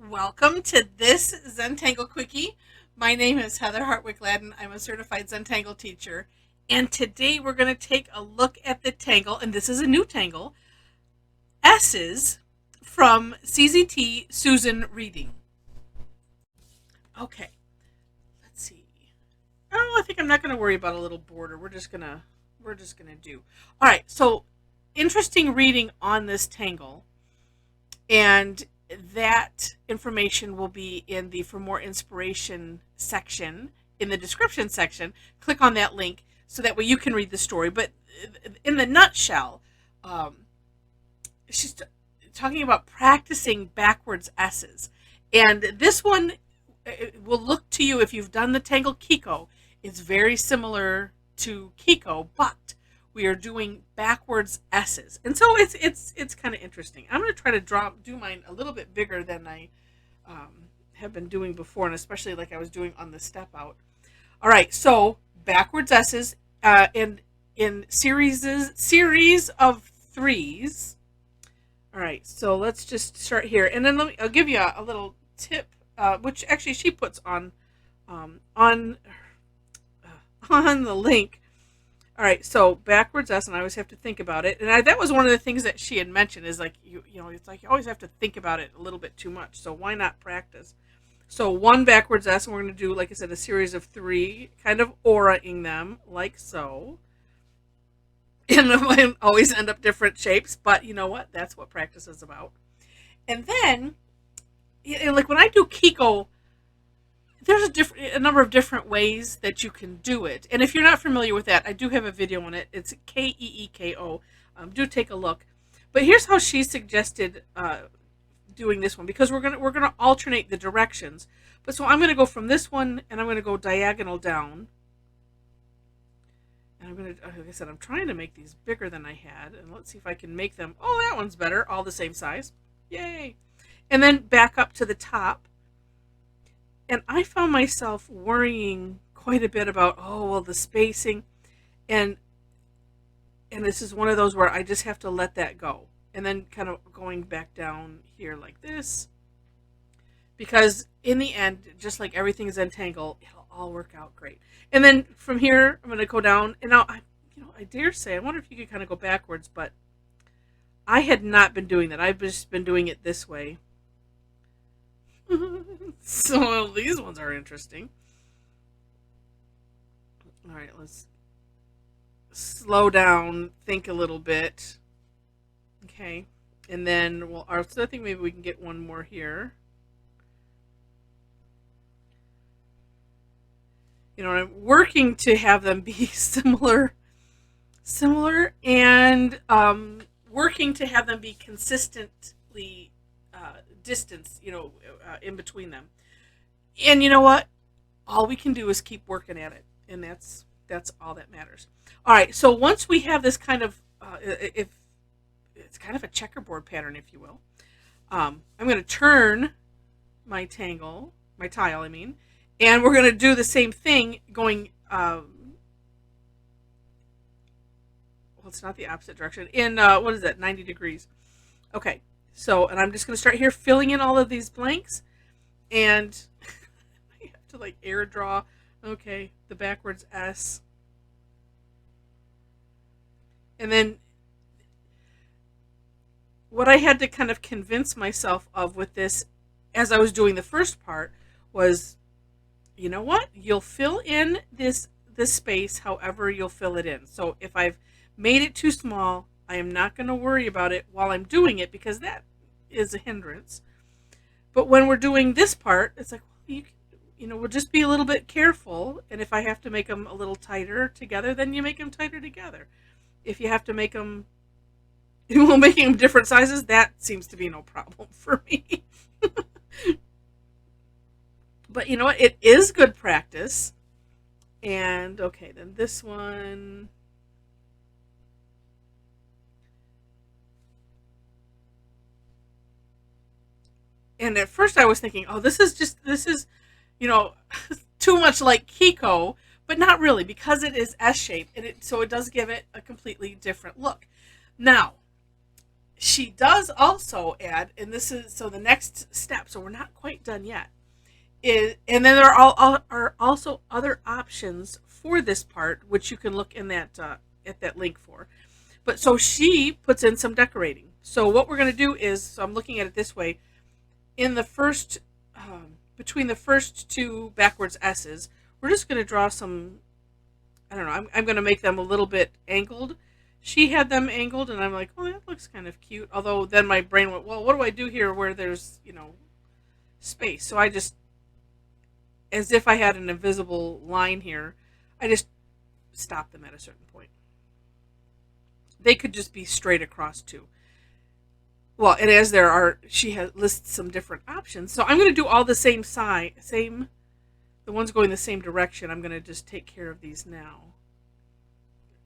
Welcome to this Zentangle Quickie. My name is Heather Hartwick Gladden. I'm a Certified Zentangle Teacher. And today we're going to take a look at the tangle, and this is a new tangle, Es-sizz from CZT Susan Reading. Okay, let's see. Oh, I think I'm not going to worry about a little border. We're just gonna do. All right, so interesting reading on this tangle, and that information will be in the For More Inspiration section in the description section. Click on that link so that way you can read the story. But in the nutshell, she's talking about practicing backwards S's. And this one will look to you, if you've done the Tangle Kiko, it's very similar to Kiko, but we are doing backwards S's. And so it's kind of interesting. I'm going to try to do mine a little bit bigger than I have been doing before, and especially like I was doing on the step out. All right, so backwards S's in series of threes. All right, so let's just start here, and then I'll give you a little tip, which actually she puts on the link. All right, so backwards S, and I always have to think about it. And that was one of the things that she had mentioned is like, you know, it's like you always have to think about it a little bit too much. So why not practice? So one backwards S, and we're going to do, like I said, a series of three, kind of aura-ing them like so. And I always end up different shapes, but you know what? That's what practice is about. And then, like when I do Kiko, there's a number of different ways that you can do it. And if you're not familiar with that, I do have a video on it. It's Keeko. Do take a look. But here's how she suggested doing this one, because we're gonna alternate the directions. But so I'm gonna go from this one, and I'm gonna go diagonal down. And I'm gonna, like I said, I'm trying to make these bigger than I had, and let's see if I can make them. Oh, that one's better. All the same size. Yay! And then back up to the top. And I found myself worrying quite a bit about, oh, well, the spacing. And this is one of those where I just have to let that go. And then kind of going back down here like this. Because in the end, just like everything is Zentangle, it'll all work out great. And then from here, I'm going to go down. And now, I dare say, I wonder if you could kind of go backwards. But I had not been doing that. I've just been doing it this way. So these ones are interesting. All right, let's slow down, think a little bit. Okay, and then so I think maybe we can get one more here. You know, I'm working to have them be similar, and working to have them be consistently distance, in between them. And you know what? All we can do is keep working at it, and that's all that matters. All right. So once we have this kind of, if it's kind of a checkerboard pattern, if you will, I'm going to turn my tile, and we're going to do the same thing going. Well, it's not the opposite direction. In what is that? 90 degrees. Okay. So, and I'm just going to start here filling in all of these blanks, and I have to like air draw. Okay, the backwards S. And then what I had to kind of convince myself of with this as I was doing the first part was, you know what? You'll fill in this space however you'll fill it in. So if I've made it too small, I am not going to worry about it while I'm doing it, because that is a hindrance. But when we're doing this part, it's like, well, we'll just be a little bit careful. And if I have to make them a little tighter together, then you make them tighter together. If you have to make them, making them different sizes, that seems to be no problem for me. But you know what? It is good practice. And okay, then this one. And at first I was thinking, oh, this is too much like Kiko, but not really, because it is S-shaped, and so it does give it a completely different look. Now, she does also add, and this is so the next step. So we're not quite done yet. And then there are also other options for this part, which you can look in that at that link for. But so she puts in some decorating. So what we're going to do is, so I'm looking at it this way, in the first, between the first two backwards S's, we're just going to draw some, I don't know, I'm going to make them a little bit angled. She had them angled, and I'm like, oh, that looks kind of cute. Although then my brain went, well, what do I do here where there's, space? So I just, as if I had an invisible line here, I just stopped them at a certain point. They could just be straight across too. Well, and as there are, she lists some different options. So I'm going to do all the same the ones going the same direction. I'm going to just take care of these now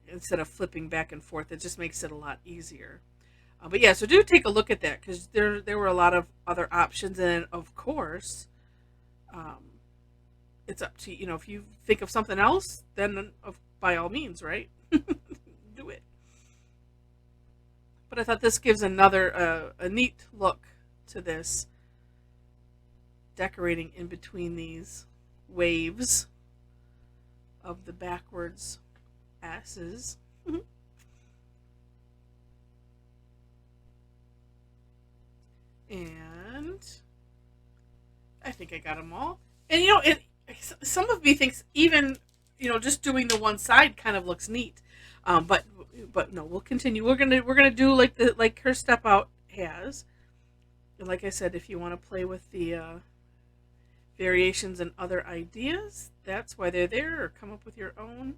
instead of flipping back and forth. It just makes it a lot easier. But yeah, so do take a look at that, because there were a lot of other options, and of course, it's up to if you think of something else, then by all means, right? Do it. But I thought this gives another a neat look to this, decorating in between these waves of the backwards S's. And I think I got them all. And some of me thinks even just doing the one side kind of looks neat. But no, we'll continue. We're gonna do like her step out has. And like I said, if you want to play with the variations and other ideas, that's why they're there, or come up with your own.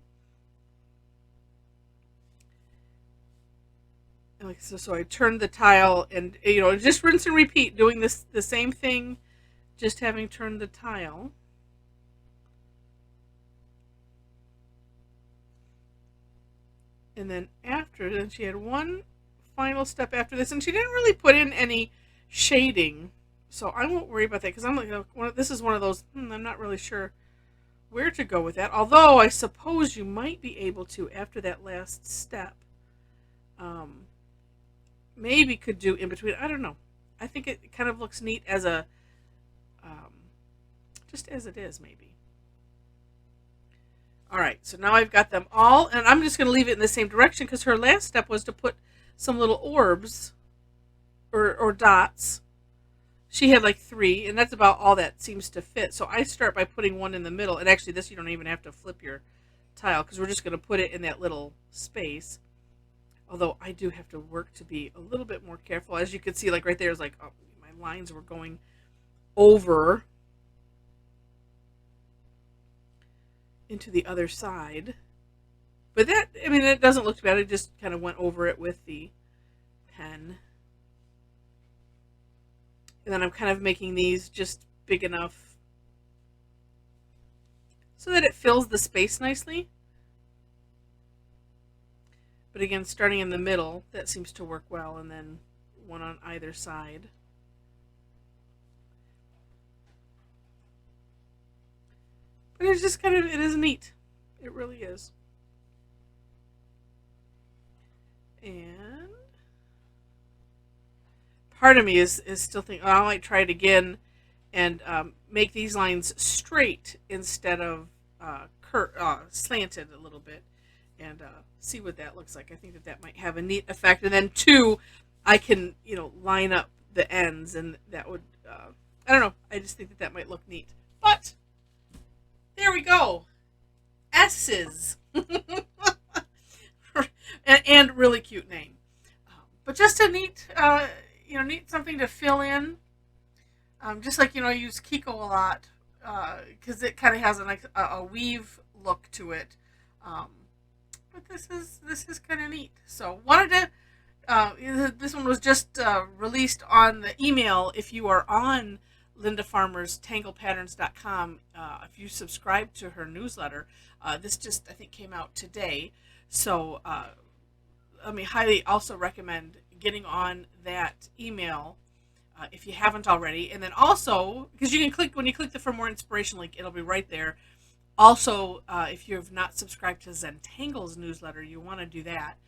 And like so I turned the tile, and just rinse and repeat, doing the same thing, just having turned the tile. And then she had one final step after this, and she didn't really put in any shading, so I won't worry about that, because I'm like, this is one of those, I'm not really sure where to go with that, although I suppose you might be able to, after that last step, maybe could do in between. I don't know. I think it kind of looks neat as a, just as it is, maybe. All right, so now I've got them all, and I'm just going to leave it in the same direction, because her last step was to put some little orbs or dots. She had like 3, and that's about all that seems to fit. So I start by putting one in the middle, and actually this you don't even have to flip your tile, because we're just going to put it in that little space. Although I do have to work to be a little bit more careful. As you can see, like right there is like, oh, my lines were going over into the other side. But that, it doesn't look too bad. I just kind of went over it with the pen. And then I'm kind of making these just big enough so that it fills the space nicely. But again, starting in the middle, that seems to work well, and then one on either side. But it's just kind of, it is neat. It really is. And part of me is still thinking, I might try it again and make these lines straight instead of slanted a little bit, and see what that looks like. I think that might have a neat effect. And then 2, I can line up the ends, and that would I don't know. I just think that might look neat. But there we go. Es-sizz. and really cute name. But just a neat, neat something to fill in. Just like, I use Kiko a lot, because it kind of has a weave look to it. But this is kind of neat. So wanted to, this one was just released on the email. If you are on Linda Farmer's tanglepatterns.com, if you subscribe to her newsletter, this just, I think, came out today. So highly also recommend getting on that email if you haven't already. And then also, because you can click, when you click the For More Inspiration link, it'll be right there. Also, if you have not subscribed to Zentangle's newsletter, you want to do that.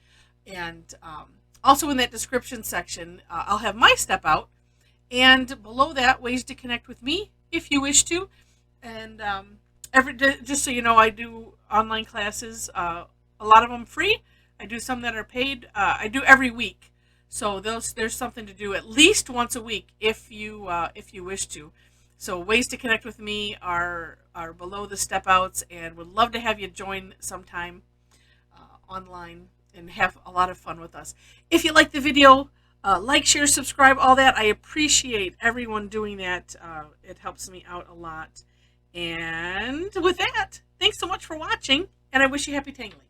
And Also in that description section, I'll have my step out, and below that, ways to connect with me if you wish to. And just so you know, I do online classes, a lot of them free. I do some that are paid. I do every week. So there's something to do at least once a week if you wish to. So ways to connect with me are below the step outs, and would love to have you join sometime online and have a lot of fun with us. If you like the video, like, share, subscribe, all that. I appreciate everyone doing that. It helps me out a lot. And with that, thanks so much for watching, and I wish you happy tangling.